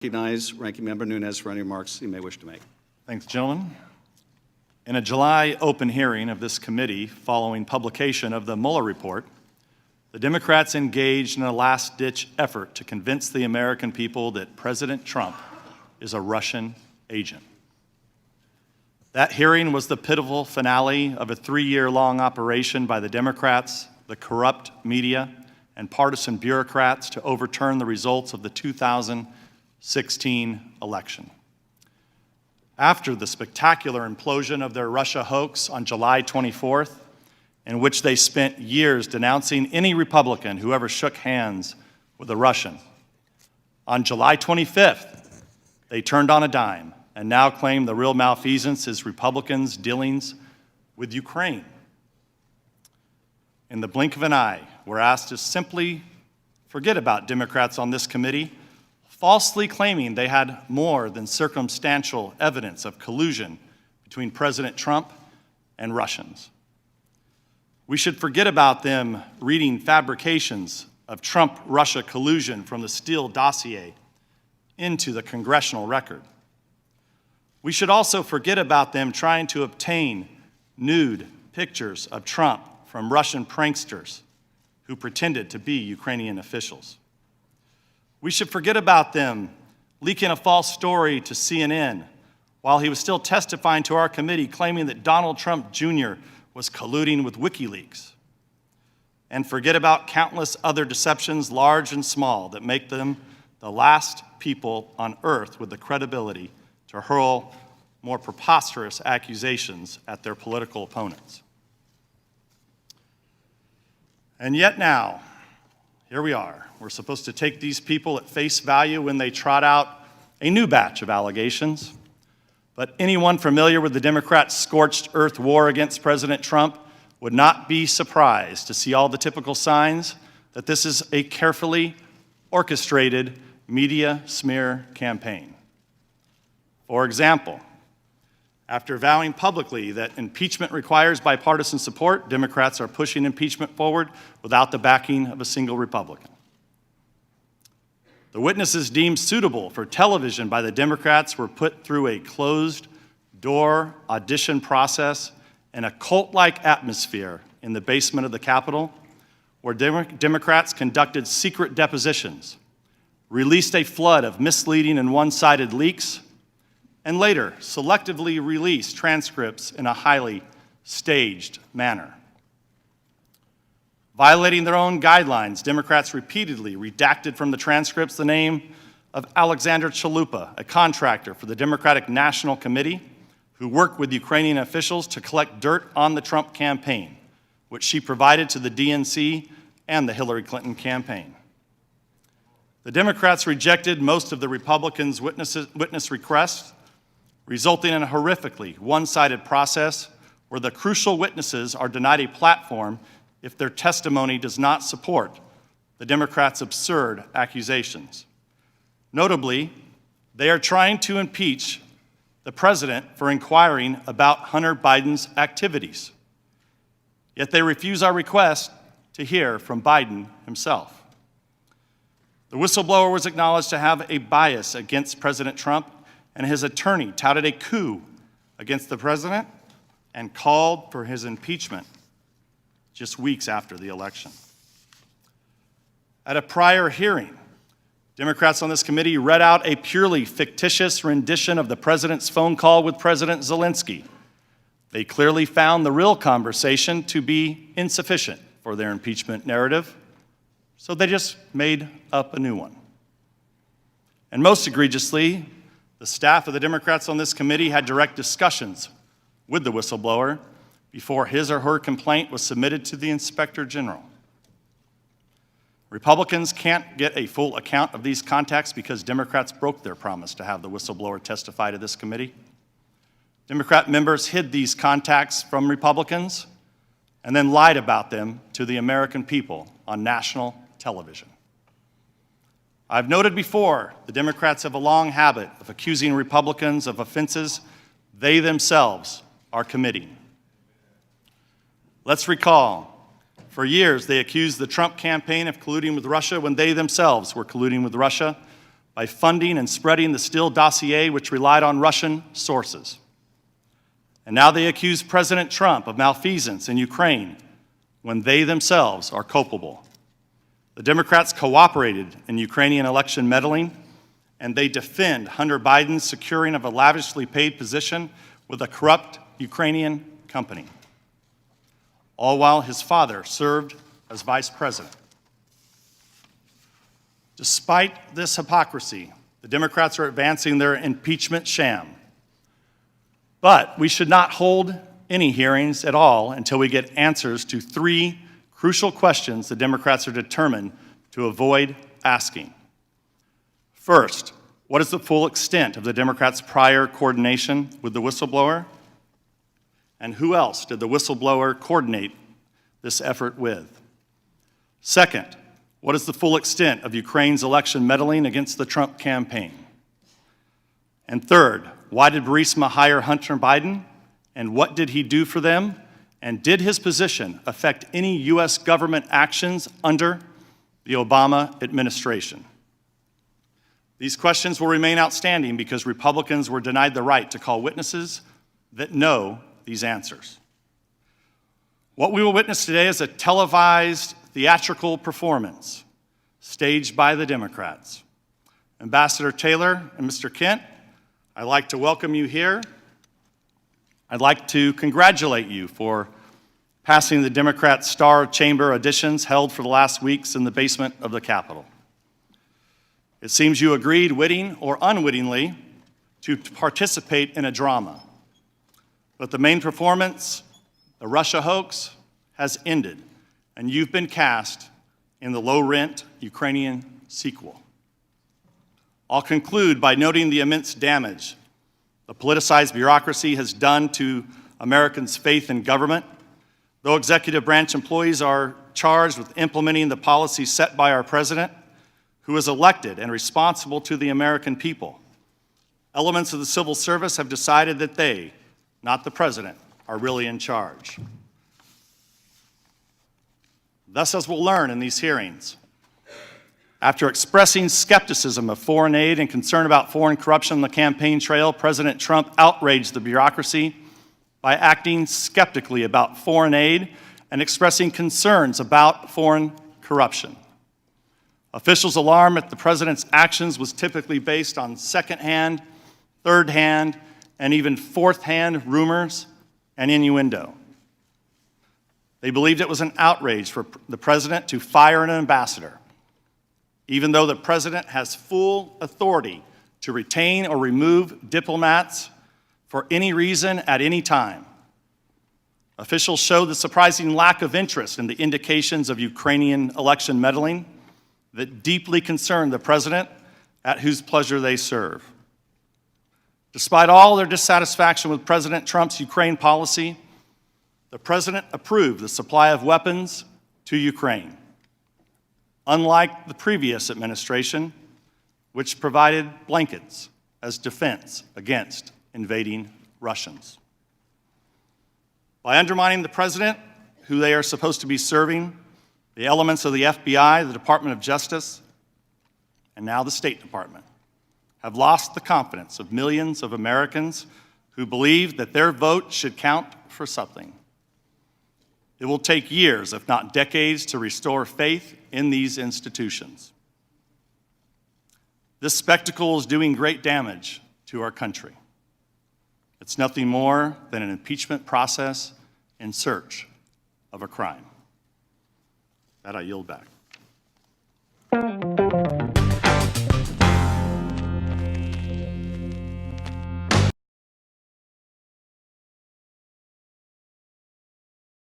Recognize Ranking Member Nunes for any remarks he may wish to make. Thanks, gentlemen. In a July open hearing of this committee following publication of the Mueller report, the Democrats engaged in a last-ditch effort to convince the American people that President Trump is a Russian agent. That hearing was the pivotal finale of a 3-year-long operation by the Democrats, the corrupt media, and partisan bureaucrats to overturn the results of the 2016 election. After the spectacular implosion of their Russia hoax on July 24th, in which they spent years denouncing any Republican who ever shook hands with a Russian, on July 25th, they turned on a dime and now claim the real malfeasance is Republicans' dealings with Ukraine. In the blink of an eye, we're asked to simply forget about Democrats on this committee, falsely claiming they had more than circumstantial evidence of collusion between President Trump and Russians. We should forget about them reading fabrications of Trump-Russia collusion from the Steele dossier into the congressional record. We should also forget about them trying to obtain nude pictures of Trump from Russian pranksters who pretended to be Ukrainian officials. We should forget about them leaking a false story to CNN while he was still testifying to our committee, claiming that Donald Trump Jr. was colluding with WikiLeaks. And forget about countless other deceptions, large and small, that make them the last people on earth with the credibility to hurl more preposterous accusations at their political opponents. And yet now, here we are. We're supposed to take these people at face value when they trot out a new batch of allegations. But anyone familiar with the Democrats' scorched earth war against President Trump would not be surprised to see all the typical signs that this is a carefully orchestrated media smear campaign. For example, after vowing publicly that impeachment requires bipartisan support, Democrats are pushing impeachment forward without the backing of a single Republican. The witnesses deemed suitable for television by the Democrats were put through a closed-door audition process in a cult-like atmosphere in the basement of the Capitol, where Democrats conducted secret depositions, released a flood of misleading and one-sided leaks, and later selectively released transcripts in a highly staged manner. Violating their own guidelines, Democrats repeatedly redacted from the transcripts the name of Alexander Chalupa, a contractor for the Democratic National Committee who worked with Ukrainian officials to collect dirt on the Trump campaign, which she provided to the DNC and the Hillary Clinton campaign. The Democrats rejected most of the Republicans' witness requests, resulting in a horrifically one-sided process where the crucial witnesses are denied a platform if their testimony does not support the Democrats' absurd accusations. Notably, they are trying to impeach the president for inquiring about Hunter Biden's activities. Yet they refuse our request to hear from Biden himself. The whistleblower was acknowledged to have a bias against President Trump, and his attorney touted a coup against the president and called for his impeachment just weeks after the election. At a prior hearing, Democrats on this committee read out a purely fictitious rendition of the president's phone call with President Zelensky. They clearly found the real conversation to be insufficient for their impeachment narrative, so they just made up a new one. And most egregiously, the staff of the Democrats on this committee had direct discussions with the whistleblower before his or her complaint was submitted to the Inspector General. Republicans can't get a full account of these contacts because Democrats broke their promise to have the whistleblower testify to this committee. Democrat members hid these contacts from Republicans and then lied about them to the American people on national television. I've noted before, the Democrats have a long habit of accusing Republicans of offenses they themselves are committing. Let's recall, for years they accused the Trump campaign of colluding with Russia when they themselves were colluding with Russia by funding and spreading the Steele dossier, which relied on Russian sources. And now they accuse President Trump of malfeasance in Ukraine when they themselves are culpable. The Democrats cooperated in Ukrainian election meddling, and they defend Hunter Biden's securing of a lavishly paid position with a corrupt Ukrainian company, all while his father served as vice president. Despite this hypocrisy, the Democrats are advancing their impeachment sham. But we should not hold any hearings at all until we get answers to three crucial questions the Democrats are determined to avoid asking. First, what is the full extent of the Democrats' prior coordination with the whistleblower? And who else did the whistleblower coordinate this effort with? Second, what is the full extent of Ukraine's election meddling against the Trump campaign? And third, why did Burisma hire Hunter Biden, and what did he do for them? And did his position affect any U.S. government actions under the Obama administration? These questions will remain outstanding because Republicans were denied the right to call witnesses that know these answers. What we will witness today is a televised theatrical performance staged by the Democrats. Ambassador Taylor and Mr. Kent, I'd like to welcome you here. I'd like to congratulate you for passing the Democrat Star Chamber auditions held for the last weeks in the basement of the Capitol. It seems you agreed, witting or unwittingly, to participate in a drama. But the main performance, the Russia hoax, has ended, and you've been cast in the low-rent Ukrainian sequel. I'll conclude by noting the immense damage the politicized bureaucracy has done to Americans' faith in government. Though executive branch employees are charged with implementing the policies set by our president, who is elected and responsible to the American people, elements of the civil service have decided that they, not the president, are really in charge. Thus, as we'll learn in these hearings, after expressing skepticism of foreign aid and concern about foreign corruption on the campaign trail, President Trump outraged the bureaucracy by acting skeptically about foreign aid and expressing concerns about foreign corruption. Officials' alarm at the president's actions was typically based on second-hand, third-hand, and even fourth-hand rumors and innuendo. They believed it was an outrage for the president to fire an ambassador, even though the president has full authority to retain or remove diplomats for any reason at any time. Officials showed the surprising lack of interest in the indications of Ukrainian election meddling that deeply concerned the president at whose pleasure they serve. Despite all their dissatisfaction with President Trump's Ukraine policy, the president approved the supply of weapons to Ukraine, unlike the previous administration, which provided blankets as defense against invading Russians. By undermining the president, who they are supposed to be serving, the elements of the FBI, the Department of Justice, and now the State Department have lost the confidence of millions of Americans who believe that their vote should count for something. It will take years, if not decades, to restore faith in these institutions. This spectacle is doing great damage to our country. It's nothing more than an impeachment process in search of a crime. That I yield back.